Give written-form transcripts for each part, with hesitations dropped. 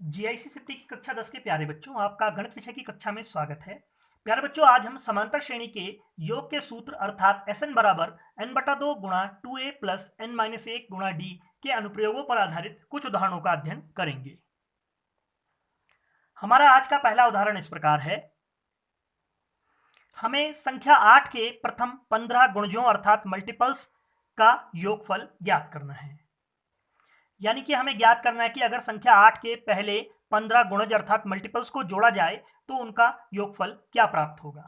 GIC की कक्षा 10 के प्यारे बच्चों, आपका गणित विषय की कक्षा में स्वागत है। प्यारे बच्चों, आज हम समांतर श्रेणी के योग के सूत्र अर्थात Sn बराबर n/2 गुणा 2a प्लस n-1 गुणा d के अनुप्रयोगों पर आधारित कुछ उदाहरणों का अध्ययन करेंगे। हमारा आज का पहला उदाहरण इस प्रकार है। हमें संख्या 8 के प्रथम 15 गुणजों अर्थात मल्टीपल्स का योगफल ज्ञात करना है। यानी कि हमें ज्ञात करना है कि अगर संख्या 8 के पहले 15 गुणज अर्थात मल्टीपल्स को जोड़ा जाए तो उनका योगफल क्या प्राप्त होगा।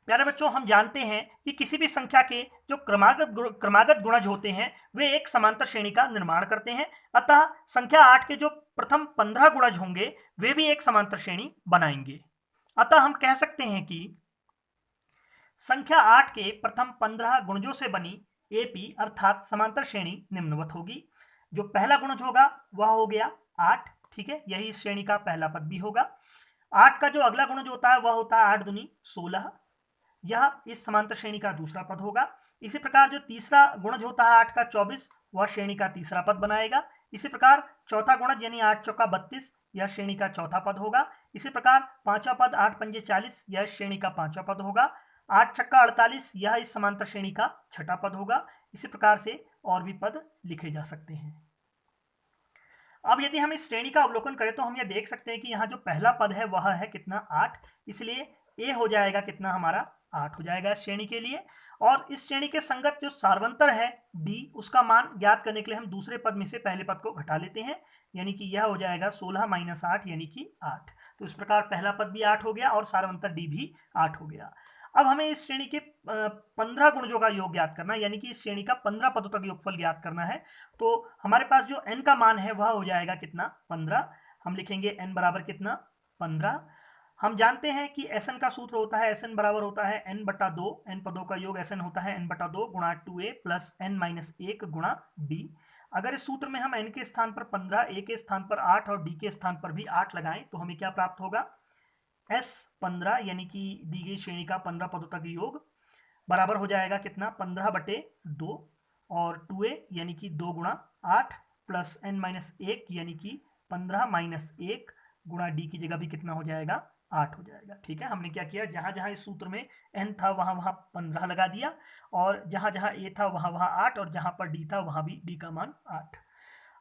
प्यारे बच्चों, हम जानते हैं कि किसी भी संख्या के जो क्रमागत गुणज होते हैं वे एक समांतर श्रेणी का निर्माण करते हैं। अतः संख्या 8 के जो प्रथम 15 गुणज होंगे वे भी एक समांतर श्रेणी बनाएंगे। अतः हम कह सकते हैं कि संख्या 8 के प्रथम 15 गुणजों से बनी एपी अर्थात समांतर श्रेणी निम्नवत होगी। जो पहला गुणज होगा वह हो गया 8, ठीक है, यही इस श्रेणी का पहला पद भी होगा। 8 का जो अगला गुणज होता है वह होता है 8 दूनी 16, यह इस समांतर श्रेणी का दूसरा पद होगा। इसी प्रकार जो तीसरा गुणज होता है 8 का 24, वह श्रेणी का तीसरा पद बनाएगा। इसी प्रकार चौथा गुणज यानी 8 चौका 32, यह श्रेणी का चौथा पद होगा। इसी प्रकार पांचवा पद 8 पंजे 40, यह श्रेणी का पांचवा पद होगा। 8 छक्का 48, यह इस समांतर श्रेणी का छठा पद होगा। इसी प्रकार से और भी पद लिखे जा सकते हैं। अब यदि हम इस श्रेणी का अवलोकन करें तो हम यह देख सकते हैं कि यहाँ जो पहला पद है वह है कितना 8, इसलिए ए हो जाएगा कितना हमारा 8 हो जाएगा इस श्रेणी के लिए। और इस श्रेणी के संगत जो सार्वंतर है डी, उसका मान ज्ञात करने के लिए हम दूसरे पद में से पहले पद को घटा लेते हैं, यानी कि यह हो जाएगा 16 माइनस 8 यानी कि 8। तो इस प्रकार पहला पद भी 8 हो गया और सार्वंतर डी भी 8 हो गया। अब हमें इस श्रेणी के 15 गुणजों का योग ज्ञात करना है, यानी कि इस श्रेणी का 15 पदों तक योगफल ज्ञात करना है। तो हमारे पास जो n का मान है वह हो जाएगा कितना 15। हम लिखेंगे n बराबर कितना 15। हम जानते हैं कि Sn का सूत्र होता है, Sn बराबर होता है n/2, n पदों का योग Sn होता है n/2 गुणा 2a प्लस n-1 गुणा d। अगर इस सूत्र में हम n के स्थान पर 15, a के स्थान पर 8 और d के स्थान पर भी 8 लगाएं तो हमें क्या प्राप्त होगा, S 15 यानी कि दी गई श्रेणी का 15 पदों तक योग बराबर हो जाएगा कितना 15/2 और 2a यानी कि 2 गुणा 8 प्लस n-1 यानी कि 15-1 गुणा d की जगह भी कितना हो जाएगा 8 हो जाएगा। ठीक है, हमने क्या किया, जहां जहां इस सूत्र में n था वहां वहां 15 लगा दिया और जहां जहां a था वहां वहां 8 और जहां पर d था वहां भी d का मान 8।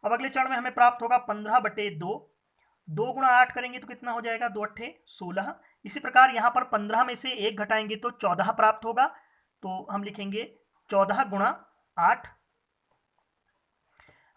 अब अगले चरण में हमें प्राप्त होगा 15/2, 2 गुणा 8 करेंगे तो कितना हो जाएगा 2 अट्ठे 16। इसी प्रकार यहाँ पर 15 में से 1 घटाएंगे तो 14 प्राप्त होगा, तो हम लिखेंगे 14 गुणा 8।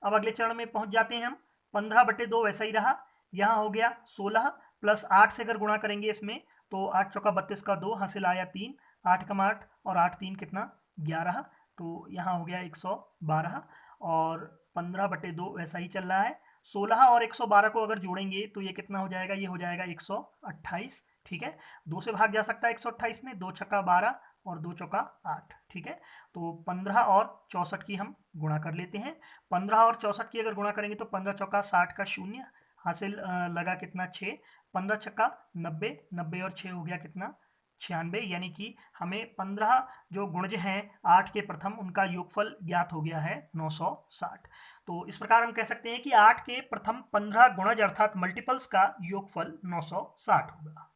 अब अगले चरण में पहुंच जाते हैं हम, 15/2 वैसा ही रहा, यहाँ हो गया 16 प्लस 8 से अगर गुणा करेंगे इसमें तो 8 चौका 32 का 2, हासिल आया 3, 8 कम 8 और 8 3 कितना 11, तो यहाँ हो गया 112 और 15/2 वैसा ही चल रहा है। 16 और 112 को अगर जोड़ेंगे तो ये कितना हो जाएगा, ये हो जाएगा 128। ठीक है, 2 से भाग जा सकता है 128 में, 2 छक्का 12 और 2 चौका 8। ठीक है, तो 15 और 64 की हम गुणा कर लेते हैं। 15 और 64 की अगर गुणा करेंगे तो 15 चौका 60 का 0, हासिल लगा कितना 6, 15 छक्का 90, 90 और 6 हो गया कितना 96, यानी कि हमें 15 जो गुणज हैं 8 के प्रथम उनका योगफल ज्ञात हो गया है 960। तो इस प्रकार हम कह सकते हैं कि 8 के प्रथम 15 गुणज अर्थात मल्टीपल्स का योगफल 960 होगा।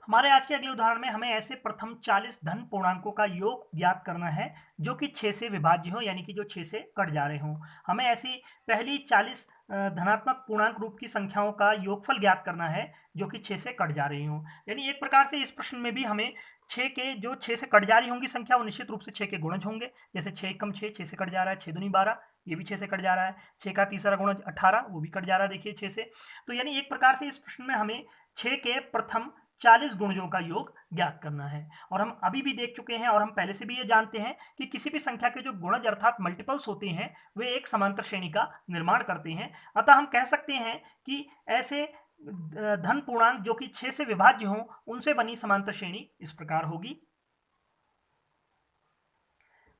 हमारे आज के अगले उदाहरण में हमें ऐसे प्रथम 40 धन पूर्णांकों का योग ज्ञात करना है जो कि 6 से विभाज्य हो, यानी कि जो 6 से कट जा रहे हों। हमें ऐसी पहली 40 धनात्मक पूर्णांक रूप की संख्याओं का योगफल ज्ञात करना है जो कि 6 से कट जा रही हों। यानी एक प्रकार से इस प्रश्न में भी हमें 6 के जो 6 से कट जा रही होंगी संख्या वो निश्चित रूप से 6 के गुणज होंगे। जैसे 6 कम 6, 6 से कट जा रहा है, 6 दूनी 12, ये भी 6 से कट जा रहा है। 6 का तीसरा गुणज 18, वो भी कट जा रहा है देखिए 6 से। तो यानी एक प्रकार से इस प्रश्न में हमें 6 के प्रथम 40 गुणजों का योग ज्ञात करना है। और हम अभी भी देख चुके हैं और हम पहले से भी ये जानते हैं कि किसी भी संख्या के जो गुणज अर्थात मल्टीपल्स होते हैं वे एक समांतर श्रेणी का निर्माण करते हैं। अतः हम कह सकते हैं कि ऐसे धन पूर्णांक जो कि 6 से विभाज्य हों उनसे बनी समांतर श्रेणी इस प्रकार होगी।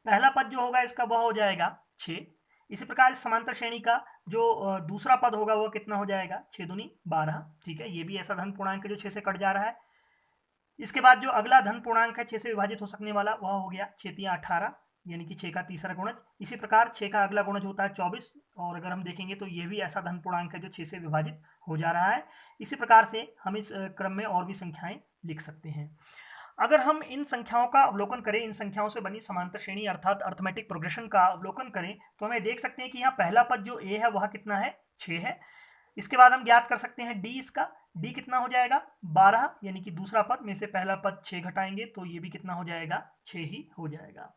पहला पद जो होगा इसका वह हो जाएगा 6। इसी प्रकार इस समांतर श्रेणी का जो दूसरा पद होगा वह कितना हो जाएगा 6 दूनी 12। ठीक है, ये भी ऐसा धन पूर्णांक है जो 6 से कट जा रहा है। इसके बाद जो अगला धन पूर्णांक है 6 से विभाजित हो सकने वाला वह हो गया 6 तिया 18, यानी कि 6 का तीसरा गुणज। इसी प्रकार 6 का अगला गुणज होता है 24, और अगर हम देखेंगे तो ये भी ऐसा धन पूर्णांक है जो 6 से विभाजित हो जा रहा है। इसी प्रकार से हम इस क्रम में और भी संख्याएं लिख सकते हैं। अगर हम इन संख्याओं का अवलोकन करें, इन संख्याओं से बनी समांतर श्रेणी अर्थात अर्थमेटिक प्रोग्रेशन का अवलोकन करें, तो हमें देख सकते हैं कि यहाँ पहला पद जो ए है वह कितना है, 6 है। इसके बाद हम ज्ञात कर सकते हैं डी, इसका डी कितना हो जाएगा, 12, यानी कि दूसरा पद में से पहला पद 6 घटाएंगे तो ये भी कितना हो जाएगा, 6 ही हो जाएगा।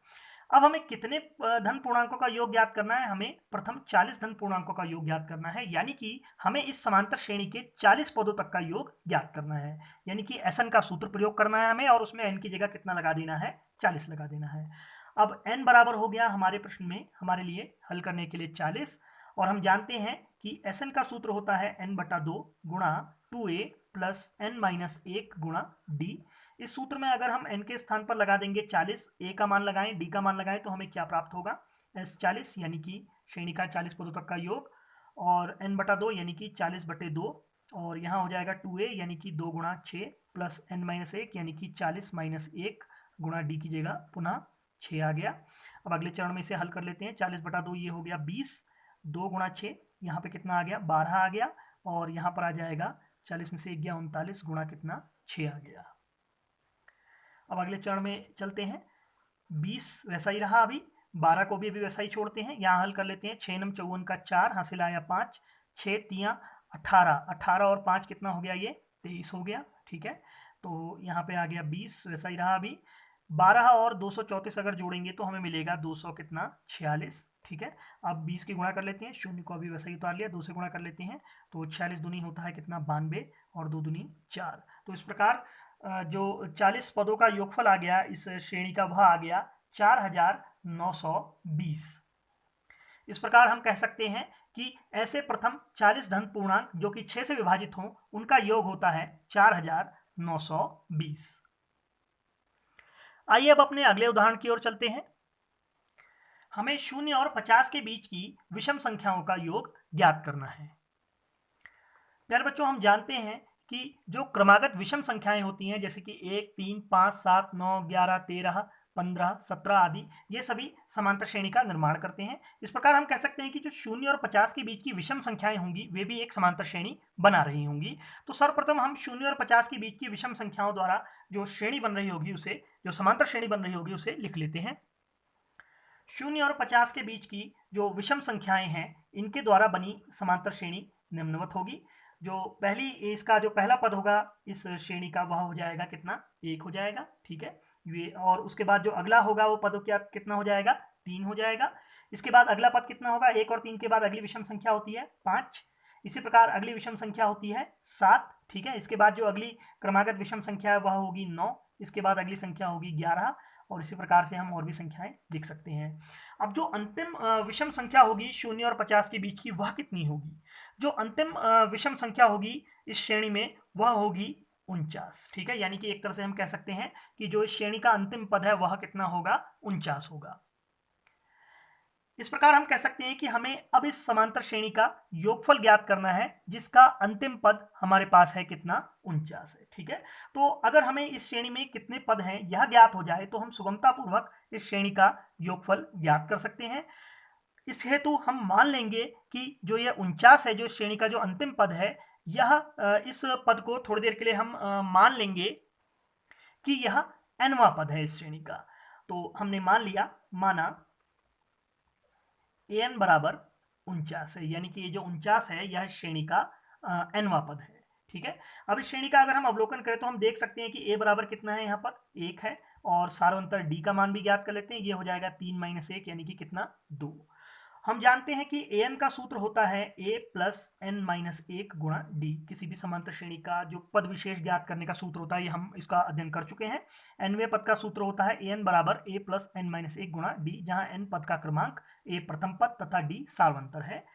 अब हमें कितने धन पूर्णांकों का योग ज्ञात करना है, हमें प्रथम 40 धन पूर्णांकों का योग ज्ञात करना है, यानी कि हमें इस समांतर श्रेणी के 40 पदों तक का योग ज्ञात करना है, यानी कि एसएन का सूत्र प्रयोग करना है हमें, और उसमें एन की जगह कितना लगा देना है, 40 लगा देना है। अब एन बराबर हो गया हमारे प्रश्न में हमारे लिए हल करने के लिए 40, और हम जानते हैं कि एसएन का सूत्र होता है n/2 गुणा 2a प्लस n-1 गुणा डी। इस सूत्र में अगर हम n के स्थान पर लगा देंगे 40, a का मान लगाएं, d का मान लगाएं, तो हमें क्या प्राप्त होगा, S40, यानी कि श्रेणी का 40 पदों तक का योग, और n/2 यानी कि 40/2, और यहाँ हो जाएगा 2a यानी कि 2 गुणा 6 प्लस n-1 यानी कि 40 - 1 गुणा d की जगह पुनः 6 आ गया। अब अगले चरण में इसे हल कर लेते हैं। 40/2 ये हो गया 20, 2 गुणा 6 यहाँ पे कितना आ गया, 12 आ गया, और यहाँ पर आ जाएगा 40 में से 1 गया 39 गुणा कितना, 6 आ गया। अब अगले चरण में चलते हैं। 20 वैसा ही रहा, अभी 12 को भी अभी वैसा ही छोड़ते हैं। यहाँ हल कर लेते हैं। 6 नम 54 का 4 हासिल आया 5, 6 तियाँ 18, 18 और 5 कितना हो गया, ये 23 हो गया। ठीक है, तो यहाँ पे आ गया 20 वैसा ही रहा। अभी 12 और 234 अगर जोड़ेंगे तो हमें मिलेगा 200 कितना, 46। ठीक है, अब 20 की गुणा कर लेते हैं, शून्य को अभी वैसा ही उतार लिया, 2 से गुणा कर लेते हैं, तो 46 दूनी होता है कितना, 92, और 2 दूनी 4। तो इस प्रकार जो 40 पदों का योगफल आ गया इस श्रेणी का, वह आ गया 4920। इस प्रकार हम कह सकते हैं कि ऐसे प्रथम 40 धन पूर्णांक जो कि 6 से विभाजित हों, उनका योग होता है 4920। आइए अब अपने अगले उदाहरण की ओर चलते हैं। हमें 0 और 50 के बीच की विषम संख्याओं का योग ज्ञात करना है। प्यारे बच्चों, हम जानते हैं कि जो क्रमागत विषम संख्याएं होती हैं, जैसे कि 1, 3, 5, 7, 9, 11, 13, 15, 17 आदि, ये सभी समांतर श्रेणी का निर्माण करते हैं। इस प्रकार हम कह सकते हैं कि जो 0 और 50 के बीच की विषम संख्याएं होंगी, वे भी एक समांतर श्रेणी बना रही होंगी। तो सर्वप्रथम हम 0 और 50 के बीच की विषम संख्याओं द्वारा जो श्रेणी बन रही होगी, उसे, जो समांतर श्रेणी बन रही होगी, उसे लिख लेते हैं। 0 और 50 के बीच की जो विषम संख्याएं हैं, इनके द्वारा बनी समांतर श्रेणी निम्नवत होगी। जो पहली, इसका जो पहला पद होगा इस श्रेणी का, वह हो जाएगा कितना, 1 हो जाएगा। ठीक है, ये, और उसके बाद जो अगला होगा वो पद क्या कितना हो जाएगा, 3 हो जाएगा। इसके बाद अगला पद कितना होगा, 1 और 3 के बाद अगली विषम संख्या होती है 5। इसी प्रकार अगली विषम संख्या होती है 7। ठीक है, इसके बाद जो अगली क्रमागत विषम संख्या है वह होगी 9। इसके बाद अगली संख्या होगी 11, और इसी प्रकार से हम और भी संख्याएं लिख सकते हैं। अब जो अंतिम विषम संख्या होगी 0 और 50 के बीच की, वह कितनी होगी? जो अंतिम विषम संख्या होगी इस श्रेणी में, वह होगी 49। ठीक है, यानी कि एक तरह से हम कह सकते हैं कि जो इस श्रेणी का अंतिम पद है वह कितना होगा, 49 होगा। इस प्रकार हम कह सकते हैं कि हमें अब इस समांतर श्रेणी का योगफल ज्ञात करना है, जिसका अंतिम पद हमारे पास है कितना, 49 है। ठीक है, तो अगर हमें इस श्रेणी में कितने पद हैं यह ज्ञात हो जाए, तो हम सुगमतापूर्वक इस श्रेणी का योगफल ज्ञात कर सकते हैं। इस हेतु हम मान लेंगे कि जो ये 49 है, जो श्रेणी का जो अंतिम पद है, यह इस पद को थोड़ी देर के लिए हम मान लेंगे कि यह nवां पद है इस श्रेणी का। तो हमने मान लिया, माना an बराबर 49 है, यानी कि ये जो 49 है यह श्रेणी का nवां पद है। ठीक है, अब इस श्रेणी का अगर हम अवलोकन करें तो हम देख सकते हैं कि a बराबर कितना है, यहाँ पर 1 है, और सार्वंतर d का मान भी ज्ञात कर लेते हैं। ये हो जाएगा 3 - 1 यानी कि कितना, 2। हम जानते हैं कि an का सूत्र होता है a प्लस n-1 गुणा d। किसी भी समांतर श्रेणी का जो पद विशेष ज्ञात करने का सूत्र होता है, ये हम इसका अध्ययन कर चुके हैं। nवें पद का सूत्र होता है an बराबर a प्लस n-1 गुणा d, जहां n पद का क्रमांक, a प्रथम पद तथा d सार्वंतर है।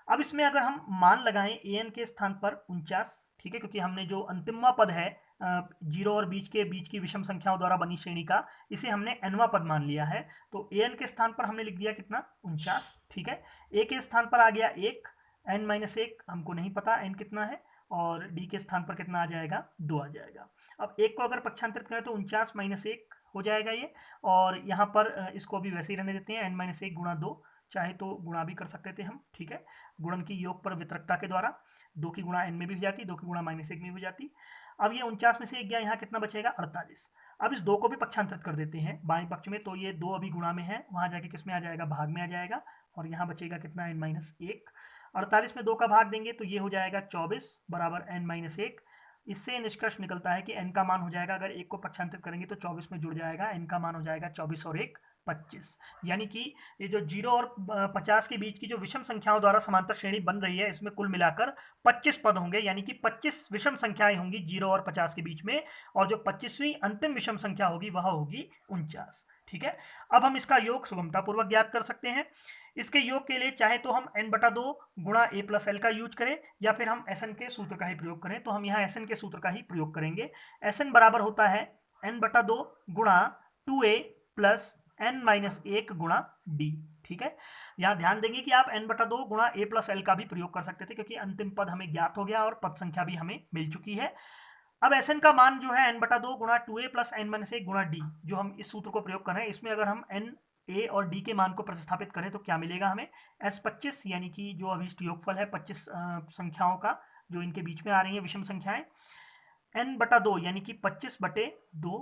अब इसमें अगर हम मान लगाएं an के स्थान पर 49, ठीक है, क्योंकि हमने जो अंतिमवा पद है 0 और बीच की विषम संख्याओं द्वारा बनी श्रेणी का, इसे हमने nवां पद मान लिया है, तो an के स्थान पर हमने लिख दिया कितना, 49। ठीक है, a के स्थान पर आ गया 1, n-1 हमको नहीं पता n कितना है, और d के स्थान पर कितना आ जाएगा, 2 आ जाएगा। अब 1 को अगर पक्षांतरित करें तो 49 - 1 हो जाएगा ये। और यहाँ पर इसको भी वैसे ही रहने देते हैं, n-1 गुणा 2, चाहे तो गुणा भी कर सकते थे हम, ठीक है, गुणन की योग पर वितरकता के द्वारा 2 की गुणा n में भी हो जाती, 2 की गुणा -1 में भी हो जाती। अब ये 49 में से 1 गया, यहाँ कितना बचेगा 48। अब इस 2 को भी पक्षांतरित कर देते हैं बाएं पक्ष में, तो ये 2 अभी गुणा में है, वहाँ जाके किस में आ जाएगा, भाग में आ जाएगा, और यहाँ बचेगा कितना n-1। 48 में 2 का भाग देंगे तो ये हो जाएगा 24 बराबर n-1। इससे निष्कर्ष निकलता है कि n का मान हो जाएगा, अगर 1 को पक्षांतरित करेंगे तो 24 में जुड़ जाएगा, n का मान हो जाएगा 24 और 1 25। यानी कि ये जो 0 और 50 के बीच की जो विषम संख्याओं द्वारा समांतर श्रेणी बन रही है, इसमें कुल मिलाकर 25 पद होंगे, यानी कि 25 विषम संख्याएं होंगी 0 और 50 के बीच में, और जो 25वीं अंतिम विषम संख्या होगी वह होगी 49। ठीक है, अब हम इसका योग सुगमतापूर्वक ज्ञात कर सकते हैं। इसके योग के लिए चाहे तो हम n/2 गुणा a प्लस एल का यूज करें, या फिर हम SN के सूत्र का ही प्रयोग करें, तो हम यहाँ SN के सूत्र का ही प्रयोग करेंगे। SN बराबर होता है n/2 गुणा 2a प्लस n-1 गुणा d। ठीक है, यहाँ ध्यान देंगे कि आप n/2 गुणा a प्लस एल का भी प्रयोग कर सकते थे, क्योंकि अंतिम पद हमें ज्ञात हो गया और पद संख्या भी हमें मिल चुकी है। अब SN का मान जो है n/2 गुणा 2a प्लस n-1 गुणा d, जो हम इस सूत्र को प्रयोग कर रहे हैं, इसमें अगर हम n, a और d के मान को प्रतिस्थापित करें तो क्या मिलेगा हमें, S25, यानी कि जो अभिष्ट योगफल है 25 संख्याओं का जो इनके बीच में आ रही है विषम संख्याएं, n/2 यानी कि 25/2,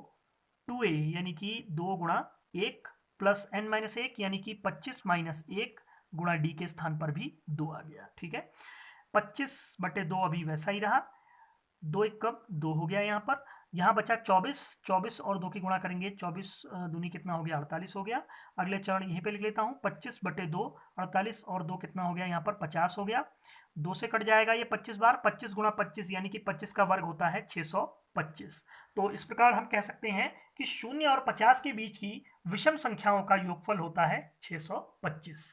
2a यानी कि 2 गुणा 1 प्लस n-1 यानी कि 25 - 1 गुणा d के स्थान पर भी 2 आ गया। ठीक है, 25/2 अभी वैसा ही रहा, 2 1 कब 2 हो गया यहाँ बचा 24 और 2 की गुणा करेंगे, 24 दूनी कितना हो गया 48 हो गया। अगले चरण यहीं पे लिख लेता हूँ, 25/2 48 और 2 कितना हो गया यहाँ पर 50 हो गया, 2 से कट जाएगा ये 25 बार, 25 गुणा 25 यानी कि 25 का वर्ग होता है 625। तो इस प्रकार हम कह सकते हैं कि 0 और 50 के बीच की विषम संख्याओं का योगफल होता है 625।